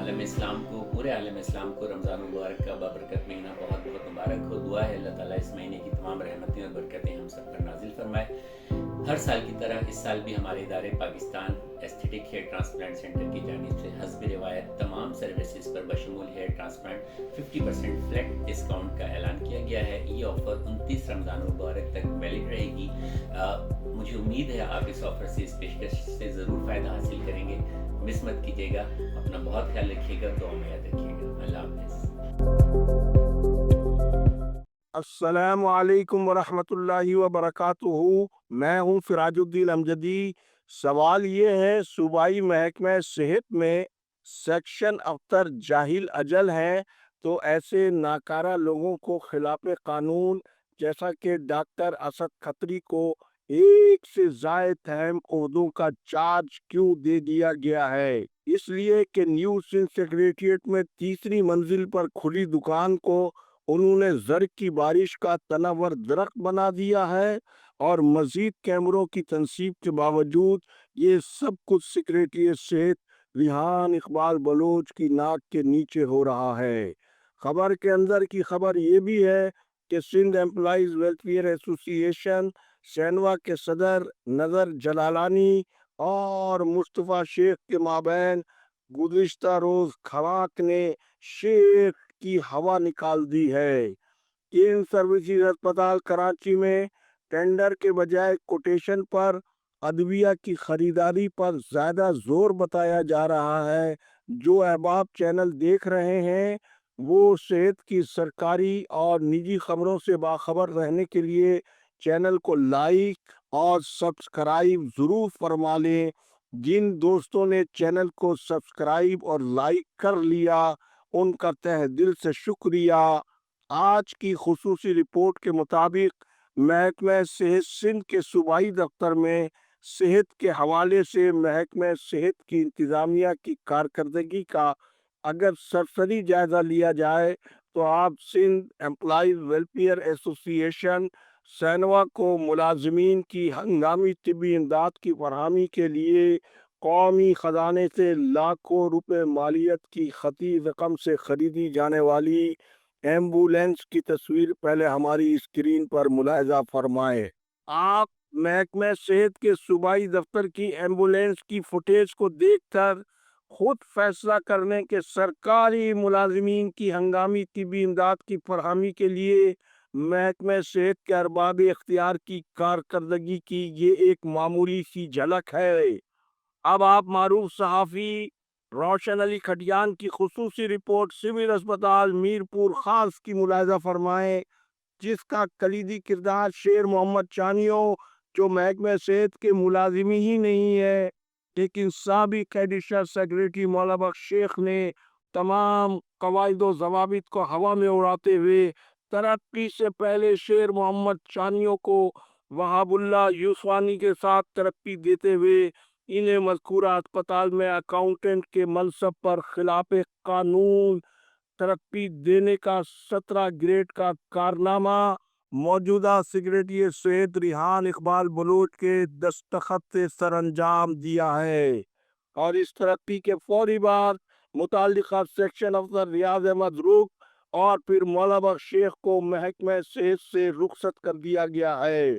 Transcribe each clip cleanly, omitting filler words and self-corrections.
आलम इस्लाम को पूरे आलम इस्लाम को रमज़ान मुबारक का बाबरकत महीना बहुत बहुत मुबारक हो। दुआ है अल्लाह ताला इस महीने की तमाम रहमतें और बरकतें हम सब पर नाजिल फरमाए। हर साल की तरह इस साल भी हमारे इदारे Pakistan aesthetic hair transplant centre की जानिब से हस्ब रिवायत तमाम सर्विसेज पर बशमूल हेयर ट्रांसप्लांट 50% फ्लैट डिस्काउंट का ऐलान किया गया है। ये ऑफ़र 29 रमज़ान मुबारक तक वैलिड रहेगी। मुझे उम्मीद है आप इस ऑफ़र से, इस पेशकश से ज़रूर फ़ायदा हासिल करेंगे। मिस मत कीजिएगा। अपना बहुत ख्याल रखिएगा, दुआ में याद रखिएगा। अल्लाह हाफ़िज़। अस्सलामु अलैकुम वरहमतुल्लाहि वबरकातुहू। मैं हूँ फिराजुद्दीन अमजदी। सवाल ये है, सूबाई महकमा सेहत में सेक्शन अफसर जाहिल अजल हैं, तो ऐसे नाकारा लोगों को खिलाफ कानून जैसा कि डॉक्टर असद खत्री को एक से जायद अहम ओहदों का चार्ज क्यों दे दिया गया है? इसलिए कि न्यू सिंध सेक्रेटेरिएट में तीसरी मंजिल पर खुली दुकान को उन्होंने जर की बारिश का तनावर दरख्त बना दिया है, और मजीद कैमरों की तनसीब के बावजूद ये सब कुछ सेक्रेटेरिएट सेहत रिहान इकबाल बलोच की नाक के नीचे हो रहा है। खबर के अंदर की खबर ये भी है कि सिंध एम्प्लॉइज वेलफेयर एसोसिएशन सैनवा के सदर नजर जलालानी और मुस्तफ़ा शेख के माबैन गुज़िश्ता रोज खराक ने शेख की हवा निकाल दी है। किंग सर्विसेज अस्पताल कराची में टेंडर के बजाय कोटेशन पर अदविया की खरीदारी पर ज्यादा जोर बताया जा रहा है। जो अहबाब चैनल देख रहे हैं वो सेहत की सरकारी और निजी खबरों से बाखबर रहने के लिए चैनल को लाइक और सब्सक्राइब जरूर फरमा लें। जिन दोस्तों ने चैनल को सब्सक्राइब और लाइक कर लिया उनका तहे दिल से शुक्रिया। आज की खुसूसी रिपोर्ट के मुताबिक महकमा सेहत सिंध के सूबाई दफ्तर में सेहत के हवाले से महकमा सेहत की इंतजामिया की कारकर्दगी का अगर सरसरी जायजा लिया जाए तो आप सिंध एम्प्लॉइज वेलफेयर एसोसिएशन सैनवा को मुलाजमीन की हंगामी तिबी इमदाद की फरहमी के लिए कौमी खजाने से लाखों रुपए मालियत की खती रकम से खरीदी जाने वाली एम्बुलेंस की तस्वीर पहले हमारी स्क्रीन पर मुलाहिजा फरमाए। आप महकमा सेहत के सूबाई दफ्तर की एम्बुलेंस की फुटेज को देखकर खुद फैसला करने के सरकारी मुलाजमीन की हंगामी तिबी इमदाद की फरहमी के लिए महकमा सेहत के अरबाब इख्तियार की कारकर्दगी की ये एक मामूली सी झलक है। अब आप मारूफ सहाफ़ी रोशन अली खटियान की खुसूसी रिपोर्ट सिविल अस्पताल मीरपुर खास की मुलाहिजा फरमाएं, जिसका कलीदी किरदार शेर मोहम्मद चानियो, जो महकमा सेहत के मुलाजिम ही नहीं है लेकिन साबिक एडिशनल सेक्रेटरी मौला बख्श शेख ने तमाम कवायद व जवाबित को हवा में उड़ाते हुए तरक्की से पहले शेर मोहम्मद चानियो को वहाबुल्ला यूसवानी के साथ तरक्की देते हुए इन्हें मज़कूरा अस्पताल में अकाउंटेंट के मनसब पर खिलाफ कानून तरक्की देने का 17 ग्रेड का कारनामा मौजूदा सेक्रेटरी सेहत रिहान इकबाल बलोच के दस्तखत से सर अंजाम दिया है। और इस तरक्की के फौरी बाद मुताल्लिका सेक्शन अफसर रियाज अहमद रुख और फिर मौला बख्श शेख को महकमा सेहत से रुखसत कर दिया गया है,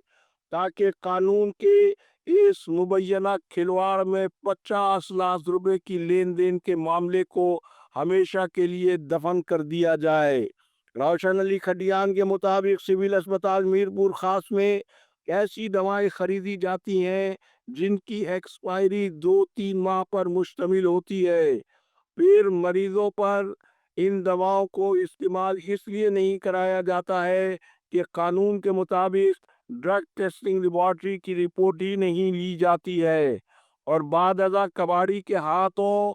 ताकि कानून के इस मुबैना खिलवाड़ में 50 लाख रुपए की लेन देन के मामले को हमेशा के लिए दफन कर दिया जाए। रोशन अली खटियान के मुताबिक सिविल अस्पताल मीरपुर खास में ऐसी दवाएं खरीदी जाती हैं जिनकी एक्सपायरी 2-3 माह पर मुश्तमिल होती है। फिर मरीजों पर इन दवाओं को इस्तेमाल इसलिए नहीं कराया जाता है कि कानून के मुताबिक ड्रग टेस्टिंग लेबॉर्ट्री की रिपोर्ट ही नहीं ली जाती है, और बाद अदा कबाड़ी के हाथों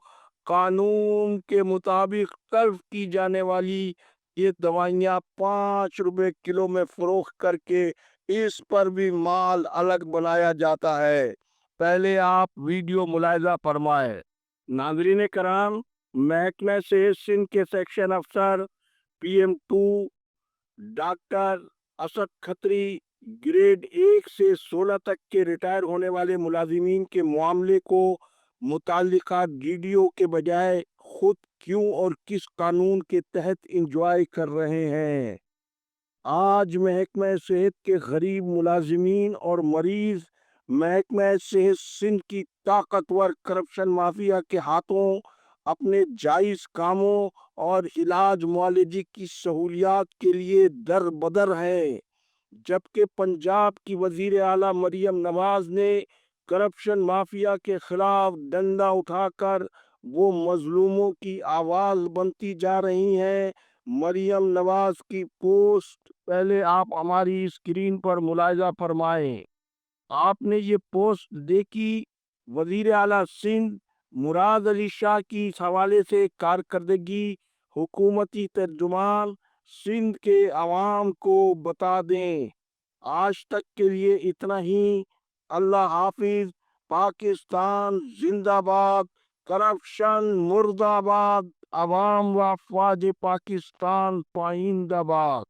कानून के मुताबिक तल्फ की जाने वाली ये दवाइयाँ 5 रुपए किलो में फरोख्त करके इस पर भी माल अलग बनाया जाता है। पहले आप वीडियो मुलाहिजा फरमाए। नाज़रीन कराम, महकमा सेहत सिंध के सेक्शन अफसर PM2 doctor Asad Khatri grade 1 से 16 तक के रिटायर होने वाले मुलाजिमीन के मामले को मुताल्लिका DDO के बजाय خود کیوں اور کس قانون کے تحت انجوائے کر رہے ہیں۔ آج محکمہ صحت کے غریب ملازمین اور مریض محکمہ صحت سندھ کی طاقتور کرپشن مافیا کے ہاتھوں اپنے جائز کاموں اور علاج معالجے کی سہولیات کے لیے در بدر ہے، جبکہ پنجاب کی وزیر اعلیٰ مریم نواز نے کرپشن مافیا کے خلاف ڈنڈا اٹھا کر وہ مظلوموں کی آواز بنتی جا رہی ہیں۔ مریم نواز کی پوسٹ پہلے آپ ہماری اسکرین پر ملاحظہ فرمائیں۔ آپ نے یہ پوسٹ دیکھی، وزیر اعلیٰ سندھ مراد علی شاہ کی اس حوالے سے کارکردگی حکومتی ترجمان سندھ کے عوام کو بتا دیں۔ آج تک کے لیے اتنا ہی۔ اللہ حافظ۔ پاکستان زندہ باد، کرپشن مردہ باد، عوام و افواج پاکستان پائندہ باد۔